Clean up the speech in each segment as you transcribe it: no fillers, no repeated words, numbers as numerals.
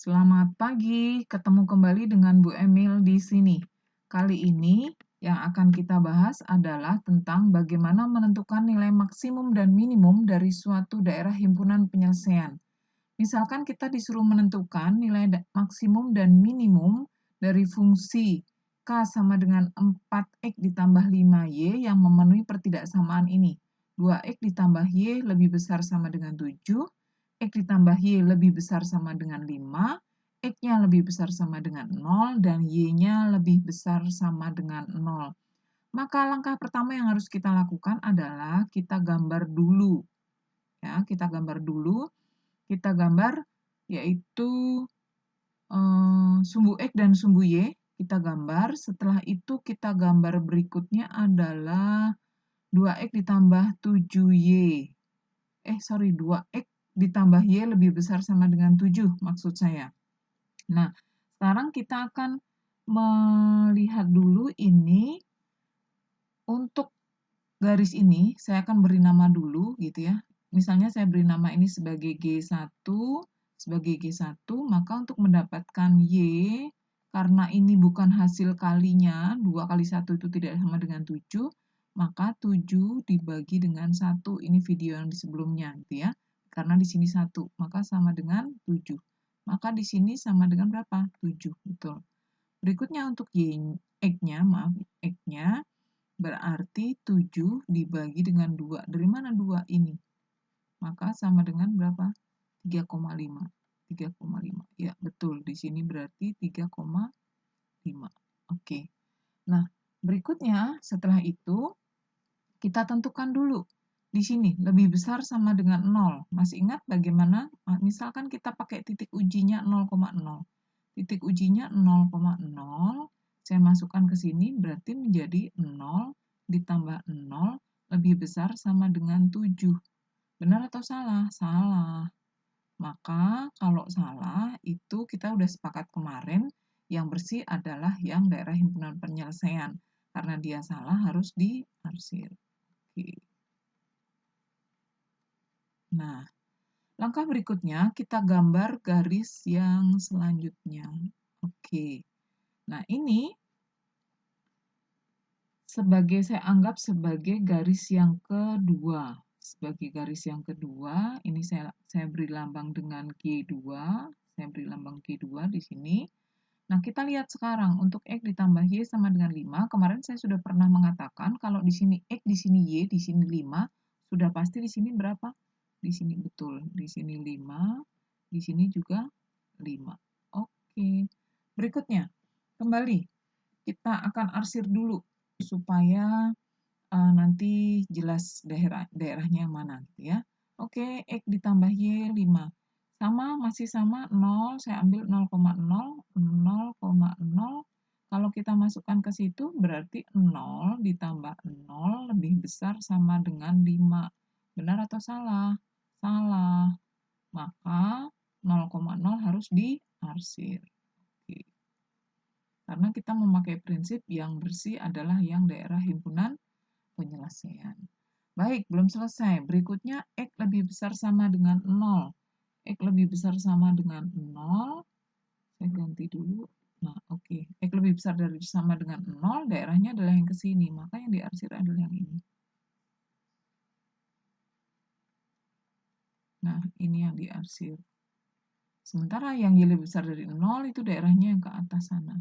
Selamat pagi, ketemu kembali dengan Bu Emil di sini. Kali ini yang akan kita bahas adalah tentang bagaimana menentukan nilai maksimum dan minimum dari suatu daerah himpunan penyelesaian. Misalkan kita disuruh menentukan nilai maksimum dan minimum dari fungsi K sama dengan 4X ditambah 5Y yang memenuhi pertidaksamaan ini. 2X ditambah Y lebih besar sama dengan 7, X ditambah Y lebih besar sama dengan 5, X-nya lebih besar sama dengan 0, dan Y-nya lebih besar sama dengan 0. Maka langkah pertama yang harus kita lakukan adalah kita gambar dulu. Ya, kita gambar dulu. Kita gambar yaitu sumbu X dan sumbu Y. Kita gambar. Setelah itu kita gambar berikutnya adalah 2X ditambah 7Y. 2X ditambah Y lebih besar sama dengan 7 maksud saya. Nah, sekarang kita akan melihat dulu ini untuk garis ini, saya akan beri nama dulu gitu ya. Misalnya saya beri nama ini sebagai G1, maka untuk mendapatkan Y, karena ini bukan hasil kalinya, 2 kali 1 itu tidak sama dengan 7, maka 7 dibagi dengan 1, ini video yang di sebelumnya gitu ya. Karena di sini 1, maka sama dengan 7. Maka di sini sama dengan berapa? 7, betul. Berikutnya untuk X-nya, X-nya berarti 7 dibagi dengan 2. Dari mana 2 ini? Maka sama dengan berapa? 3,5. 3,5. Ya, betul. Di sini berarti 3,5. Oke. Nah, berikutnya setelah itu kita tentukan dulu. Di sini lebih besar sama dengan 0. Masih ingat bagaimana? Misalkan kita pakai titik ujinya 0,0. Titik ujinya 0,0. Saya masukkan ke sini berarti menjadi 0 ditambah 0 lebih besar sama dengan 7. Benar atau salah? Salah. Maka kalau salah itu kita udah sepakat kemarin yang bersih adalah yang daerah himpunan penyelesaian. Karena dia salah harus diarsir. Oke. Nah, langkah berikutnya kita gambar garis yang selanjutnya. Oke. Nah, ini saya anggap sebagai garis yang kedua. Sebagai garis yang kedua, ini saya beri lambang dengan G2. Saya beri lambang G2 di sini. Nah, kita lihat sekarang untuk X ditambah Y sama dengan 5. Kemarin saya sudah pernah mengatakan kalau di sini X, di sini Y, di sini 5, sudah pasti di sini berapa? Di sini betul. Di sini 5, di sini juga 5. Oke. Berikutnya, kembali. Kita akan arsir dulu supaya nanti jelas daerahnya yang mana gitu ya. Oke, X ditambah Y 5. Sama, masih sama, 0, saya ambil 0,0, 0,0. Kalau kita masukkan ke situ, berarti 0 ditambah 0 lebih besar sama dengan 5. Benar atau salah? Salah. Maka 0,0 harus diarsir. Oke. Karena kita memakai prinsip yang bersih adalah yang daerah himpunan penyelesaian. Baik, belum selesai. Berikutnya, X lebih besar sama dengan 0. X lebih besar sama dengan 0. Saya ganti dulu. Nah, oke. X lebih besar dari sama dengan 0, daerahnya adalah yang ke sini. Maka yang diarsir adalah yang ini. Nah, ini yang diarsir. Sementara yang Y lebih besar dari 0 itu daerahnya yang ke atas sana.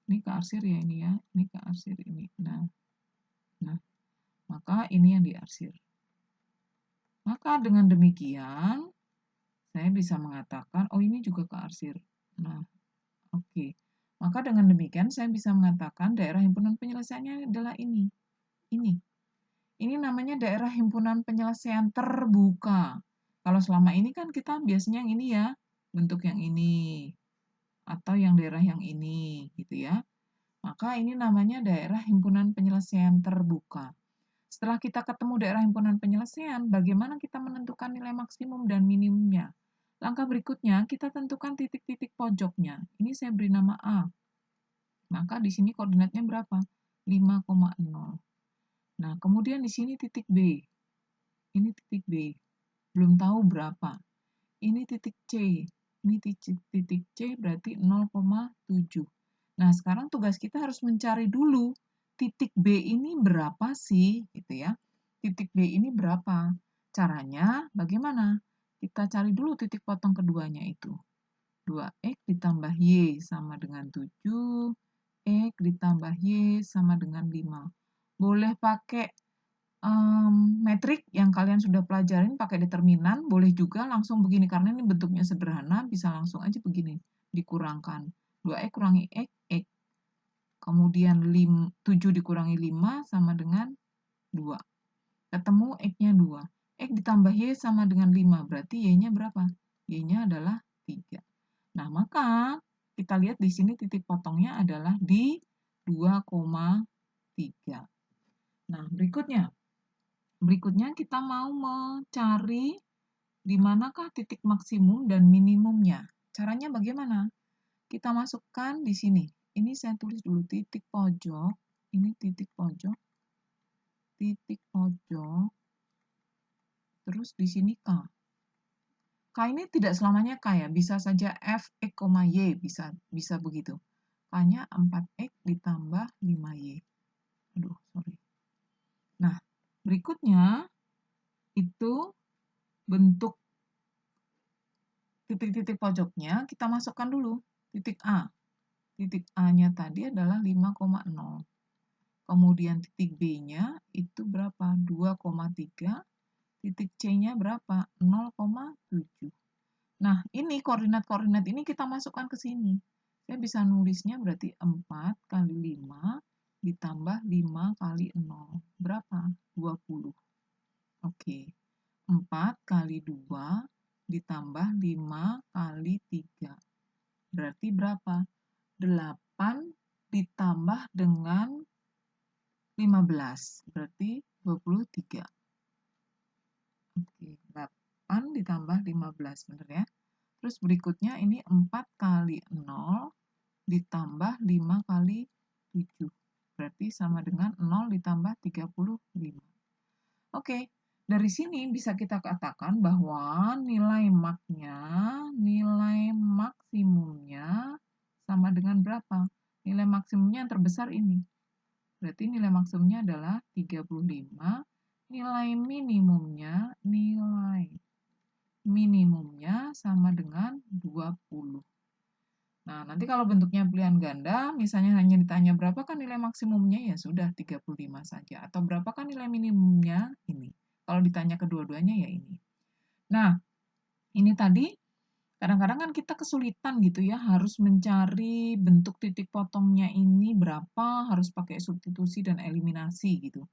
Ini ke arsir ya ini ya. Ini ke arsir ini. Nah, maka ini yang diarsir. Maka dengan demikian, saya bisa mengatakan, oh ini juga kearsir. Nah, oke. Maka dengan demikian, saya bisa mengatakan daerah himpunan penyelesaiannya adalah ini. Ini. Ini namanya daerah himpunan penyelesaian terbuka. Kalau selama ini kan kita biasanya yang ini ya, bentuk yang ini. Atau yang daerah yang ini, gitu ya. Maka ini namanya daerah himpunan penyelesaian terbuka. Setelah kita ketemu daerah himpunan penyelesaian, bagaimana kita menentukan nilai maksimum dan minimumnya? Langkah berikutnya, kita tentukan titik-titik pojoknya. Ini saya beri nama A. Maka di sini koordinatnya berapa? 5,0. Nah, kemudian di sini titik B. Ini titik B. Belum tahu berapa. Ini titik C. Ini titik C berarti 0,7. Nah, sekarang tugas kita harus mencari dulu titik B ini berapa sih, gitu ya. Titik B ini berapa? Caranya bagaimana? Kita cari dulu titik potong keduanya itu. 2x ditambah Y sama dengan 7, X ditambah Y sama dengan 5. Boleh pakai metrik yang kalian sudah pelajarin pakai determinan, boleh juga langsung begini, karena ini bentuknya sederhana, bisa langsung aja begini, dikurangkan. 2x kurangi X, X. Kemudian 7 dikurangi 5 sama dengan 2. Ketemu X-nya 2. X ditambah Y sama dengan 5, berarti Y-nya berapa? Y-nya adalah 3. Nah, maka kita lihat di sini titik potongnya adalah di 2,3. Nah, berikutnya kita mau mencari di manakah titik maksimum dan minimumnya. Caranya bagaimana? Kita masukkan di sini. Ini saya tulis dulu titik pojok. Ini titik pojok. Titik pojok. Terus di sini K. K ini tidak selamanya K ya. Bisa saja F, X, Y. Bisa begitu. K-nya 4X ditambah 5Y. Aduh, sorry. Nah, berikutnya itu bentuk titik-titik pojoknya kita masukkan dulu. Titik A. Titik A-nya tadi adalah 5,0. Kemudian titik B-nya itu berapa? 2,3. Titik C-nya berapa? 0,7. Nah, ini koordinat-koordinat ini kita masukkan ke sini. Saya bisa nulisnya berarti 4 kali 5 ditambah 5 kali 0. Berapa? 20. Oke. 4 kali 2 ditambah 5 kali 3. Berarti berapa? 8 ditambah dengan 15. Berarti 23. Oke, 8 ditambah 15. Benar ya? Terus berikutnya ini 4 kali 0 ditambah 5 kali 7. Berarti sama dengan 0 ditambah 35. Oke, dari sini bisa kita katakan bahwa nilai maksimumnya sama dengan berapa? Nilai maksimumnya yang terbesar ini. Berarti nilai maksimumnya adalah 35. Nilai minimumnya sama dengan 20. Nah, nanti kalau bentuknya pilihan ganda, misalnya hanya ditanya berapa kan nilai maksimumnya, ya sudah 35 saja. Atau berapa kan nilai minimumnya? Ini. Kalau ditanya kedua-duanya, ya ini. Nah, ini tadi kadang-kadang kan kita kesulitan gitu ya, harus mencari bentuk titik potongnya ini berapa, harus pakai substitusi dan eliminasi gitu.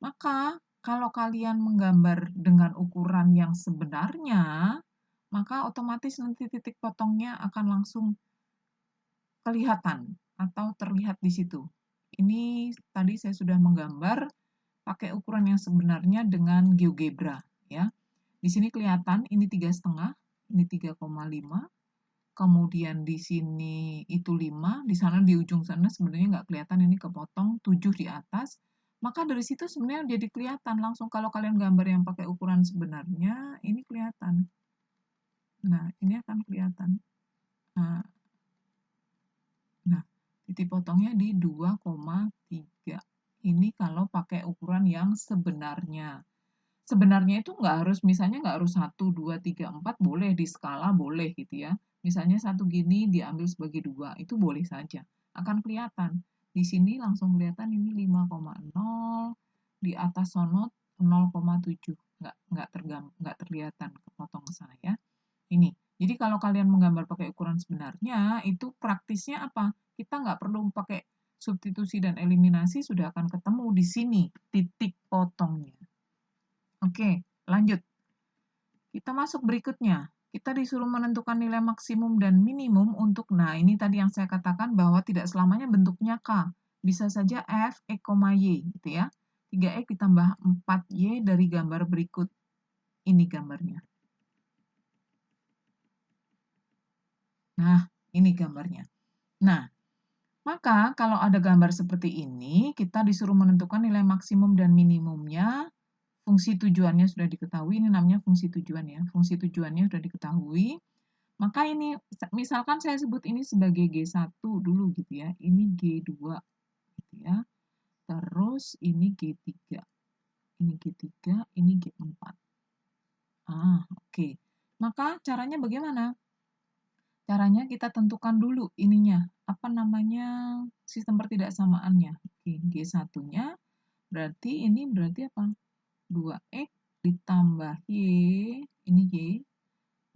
Maka, kalau kalian menggambar dengan ukuran yang sebenarnya, maka otomatis nanti titik potongnya akan langsung kelihatan atau terlihat di situ. Ini tadi saya sudah menggambar pakai ukuran yang sebenarnya dengan GeoGebra ya. Di sini kelihatan ini 3,5, ini 3,5. Kemudian di sini itu 5, di sana di ujung sana sebenarnya nggak kelihatan, ini kepotong 7 di atas. Maka dari situ sebenarnya jadi kelihatan langsung kalau kalian gambar yang pakai ukuran sebenarnya, ini kelihatan. Nah, ini akan kelihatan. Nah, titik potongnya di 2,3. Ini kalau pakai ukuran yang sebenarnya. Sebenarnya itu nggak harus, misalnya nggak harus 1, 2, 3, 4, boleh di skala, boleh gitu ya. Misalnya satu gini diambil sebagai 2, itu boleh saja. Akan kelihatan. Di sini langsung kelihatan ini 5,0, di atas sono 0,7. Nggak terlihatan kepotong ke sana ya. Ini. Jadi kalau kalian menggambar pakai ukuran sebenarnya, itu praktisnya apa? Kita nggak perlu pakai substitusi dan eliminasi, sudah akan ketemu di sini titik potongnya. Oke, lanjut. Kita masuk berikutnya. Kita disuruh menentukan nilai maksimum dan minimum untuk, nah ini tadi yang saya katakan bahwa tidak selamanya bentuknya K. Bisa saja F, X, Y gitu ya. 3X ditambah 4Y dari gambar berikut. Ini gambarnya. Nah, ini gambarnya. Nah, maka kalau ada gambar seperti ini, kita disuruh menentukan nilai maksimum dan minimumnya. Fungsi tujuannya sudah diketahui, ini namanya fungsi tujuan ya. Fungsi tujuannya sudah diketahui. Maka ini, misalkan saya sebut ini sebagai G1 dulu gitu ya, ini G2 gitu ya, terus ini G3, ini G3, ini G4. Oke. Maka caranya bagaimana? Caranya kita tentukan dulu ininya, apa namanya, sistem pertidaksamaannya. Oke, G1-nya berarti ini berarti apa? 2X ditambah Y, ini Y,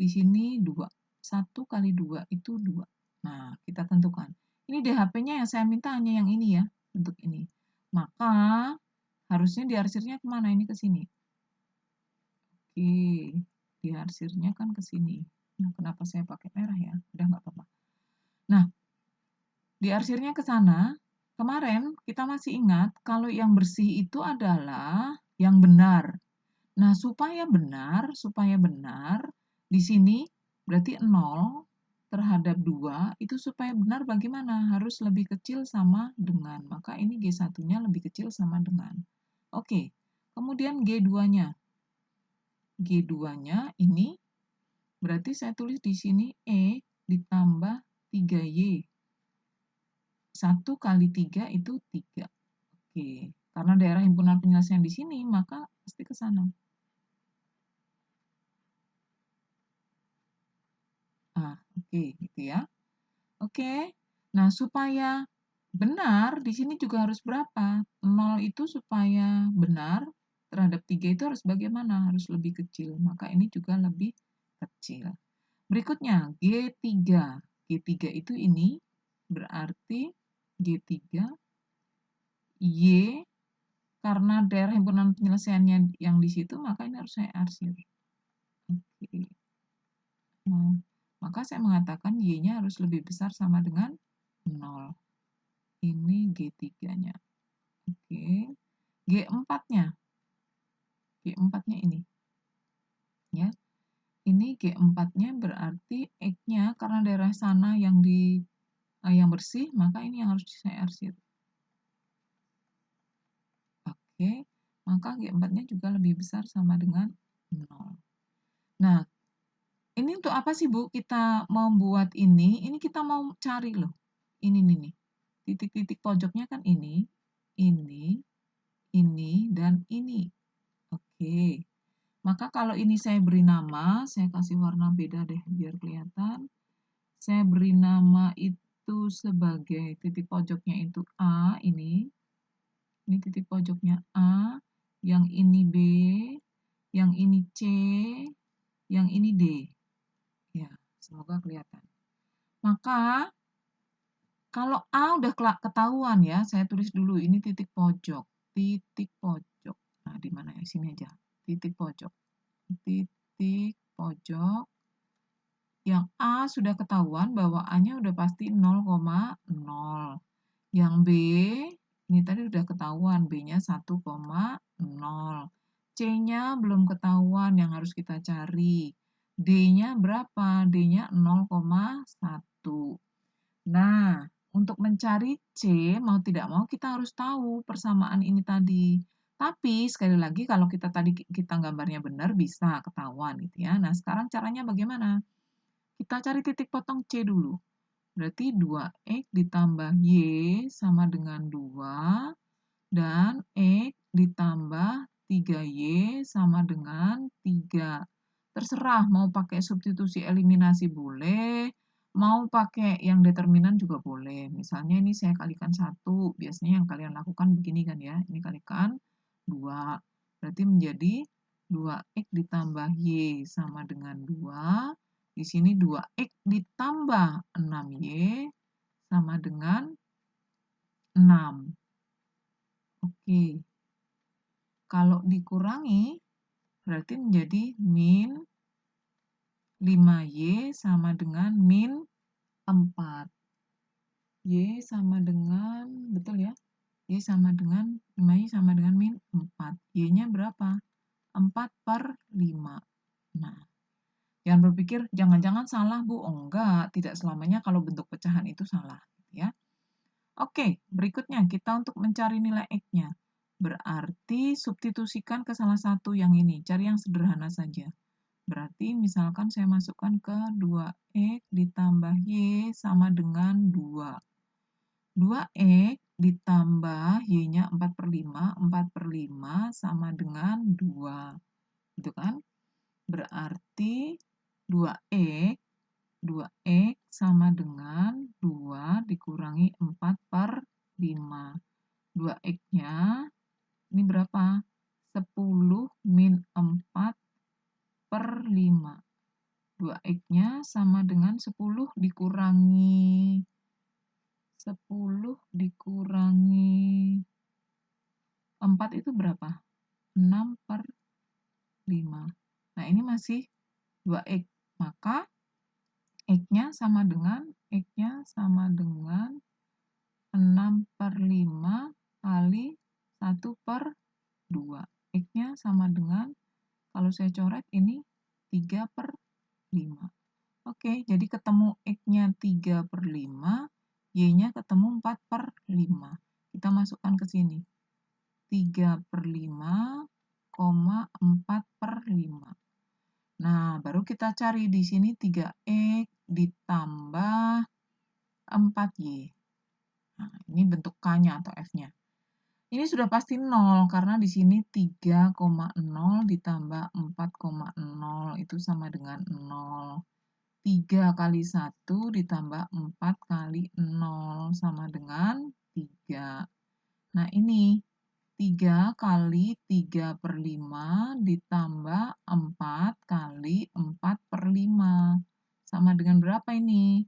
di sini 2. 1 kali 2 itu 2. Nah, kita tentukan. Ini DHP-nya yang saya minta hanya yang ini ya, untuk ini. Maka, harusnya diarsirnya kemana? Ini ke sini. Oke, diarsirnya kan ke sini. Nah, kenapa saya pakai merah ya? Udah nggak apa-apa. Nah, diarsirnya ke sana. Kemarin kita masih ingat kalau yang bersih itu adalah yang benar. Nah, supaya benar, di sini berarti 0 terhadap 2, itu supaya benar bagaimana? Harus lebih kecil sama dengan. Maka ini G1-nya lebih kecil sama dengan. Oke, kemudian G2-nya. G2-nya ini berarti saya tulis di sini E ditambah 3Y. 1 kali 3 itu 3. Oke, karena daerah himpunan penyelesaian di sini, maka pasti ke sana. Oke, gitu ya. Oke, nah supaya benar, di sini juga harus berapa? 0 itu supaya benar, terhadap 3 itu harus bagaimana? Harus lebih kecil, maka ini juga lebih kecil. Berikutnya, G3. G3 itu ini, berarti G3, Y, karena daerah himpunan penyelesaiannya yang di situ, maka ini harus saya arsir. Oke. Nah, maka saya mengatakan Y-nya harus lebih besar sama dengan 0. Ini G3-nya. Oke. G4-nya. G4-nya ini. Ya. Ini G4-nya berarti X-nya karena daerah sana yang yang bersih, maka ini yang harus saya arsir. Oke. Maka G4-nya juga lebih besar sama dengan 0. Nah, ini untuk apa sih, Bu? Kita membuat ini kita mau cari loh. Ini nih. Titik-titik pojoknya kan ini, dan ini. Oke. Maka kalau ini saya beri nama, saya kasih warna beda deh biar kelihatan. Saya beri nama itu sebagai titik pojoknya itu A, ini. Ini titik pojoknya A, yang ini B, yang ini C, yang ini D. Ya, semoga kelihatan. Maka, kalau A udah ketahuan ya, saya tulis dulu ini titik pojok. Titik pojok. Nah, di mana ya? Sini aja. Titik pojok. Titik pojok. Yang A sudah ketahuan bahwa A-nya udah pasti 0,0. Yang B, ini tadi udah ketahuan, B-nya 1,0. C-nya belum ketahuan, yang harus kita cari. D-nya berapa? D-nya 0,1. Nah, untuk mencari C, mau tidak mau kita harus tahu persamaan ini tadi. Tapi, sekali lagi, kalau kita tadi kita gambarnya benar, bisa ketahuan gitu ya. Nah, sekarang caranya bagaimana? Kita cari titik potong C dulu. Berarti 2X ditambah Y sama dengan 2, dan X ditambah 3Y sama dengan 3. Terserah, mau pakai substitusi eliminasi boleh, mau pakai yang determinan juga boleh. Misalnya ini saya kalikan 1, biasanya yang kalian lakukan begini kan ya, ini kalikan 2. Berarti menjadi 2X ditambah Y sama dengan 2. Di sini 2X ditambah 6Y sama dengan 6. Oke. Kalau dikurangi, berarti menjadi min 5Y sama dengan min 4. Y sama dengan, betul ya? Y sama dengan, 5Y sama dengan min 4. Y-nya berapa? 4/5. Nah, jangan berpikir, jangan-jangan salah, Bu. Oh, enggak. Tidak selamanya kalau bentuk pecahan itu salah. Ya. Oke, berikutnya kita untuk mencari nilai X-nya. Berarti substitusikan ke salah satu yang ini. Cari yang sederhana saja. Berarti misalkan saya masukkan ke 2X ditambah Y sama dengan 2. 2X ditambah Y-nya 4/5, 4/5 sama dengan 2. Gitu kan? Berarti 2X 2X sama dengan 2 dikurangi 4/5. 2X-nya ini berapa? 10 min 4/5. 2X-nya sama dengan 10 dikurangi 4 itu berapa? 6/5. Nah, ini masih 2X. Maka X-nya sama dengan 6/5 kali 1/2. X-nya sama dengan, kalau saya coret ini 3/5. Oke, jadi ketemu X-nya 3/5, Y-nya ketemu 4/5. Kita masukkan ke sini. 3/5, 4/5. Nah, baru kita cari di sini 3X ditambah 4Y. Nah, ini bentuk K-nya atau F-nya. Ini sudah pasti 0, karena di sini 3,0 ditambah 4,0 itu sama dengan 0. 3 kali 1 ditambah 4 kali 0 sama dengan 3. Nah, ini 3 kali 3/5 ditambah 4 kali 4/5. Sama dengan berapa ini?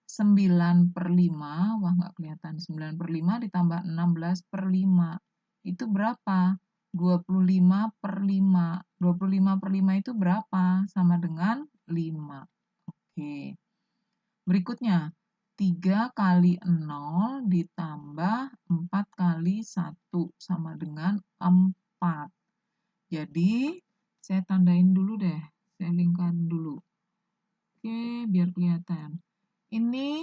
9/5. Wah, nggak kelihatan. 9/5 ditambah 16/5. Itu berapa? 25/5. 25/5 itu berapa? Sama dengan 5. Oke. Berikutnya, 3 kali 0 ditambah 4 kali 1 sama dengan 4. Jadi, saya tandain dulu deh. Saya lingkarin dulu. Oke, biar kelihatan. Ini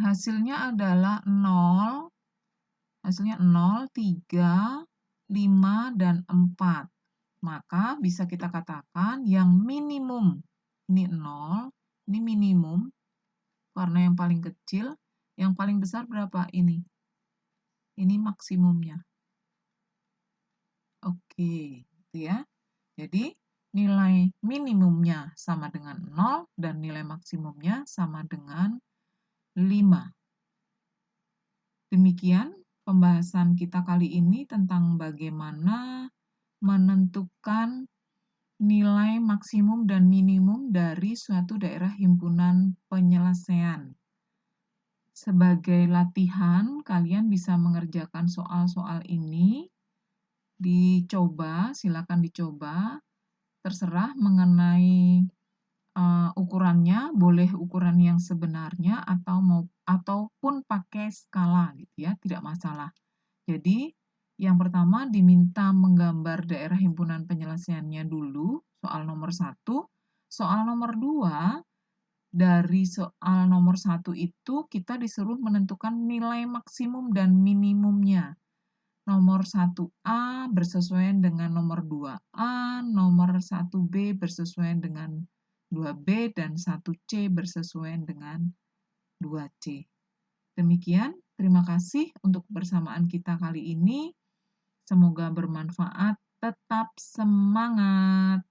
hasilnya adalah 0. Hasilnya 0, 3, 5, dan 4. Maka bisa kita katakan yang minimum. Ini 0, ini minimum. Karena yang paling kecil, yang paling besar berapa? Ini. Ini maksimumnya. Oke, gitu ya. Jadi, nilai minimumnya sama dengan 0 dan nilai maksimumnya sama dengan 5. Demikian pembahasan kita kali ini tentang bagaimana menentukan nilai maksimum dan minimum dari suatu daerah himpunan penyelesaian. Sebagai latihan, kalian bisa mengerjakan soal-soal ini. Dicoba, silakan dicoba. Terserah mengenai ukurannya, boleh ukuran yang sebenarnya ataupun pakai skala gitu ya, tidak masalah. Jadi, yang pertama diminta menggambar daerah himpunan penyelesaiannya dulu, soal nomor 1. Soal nomor 2, dari soal nomor 1 itu kita disuruh menentukan nilai maksimum dan minimumnya. Nomor 1A bersesuaian dengan nomor 2A, nomor 1B bersesuaian dengan 2B, dan 1C bersesuaian dengan 2C. Demikian, terima kasih untuk kebersamaan kita kali ini. Semoga bermanfaat. Tetap semangat!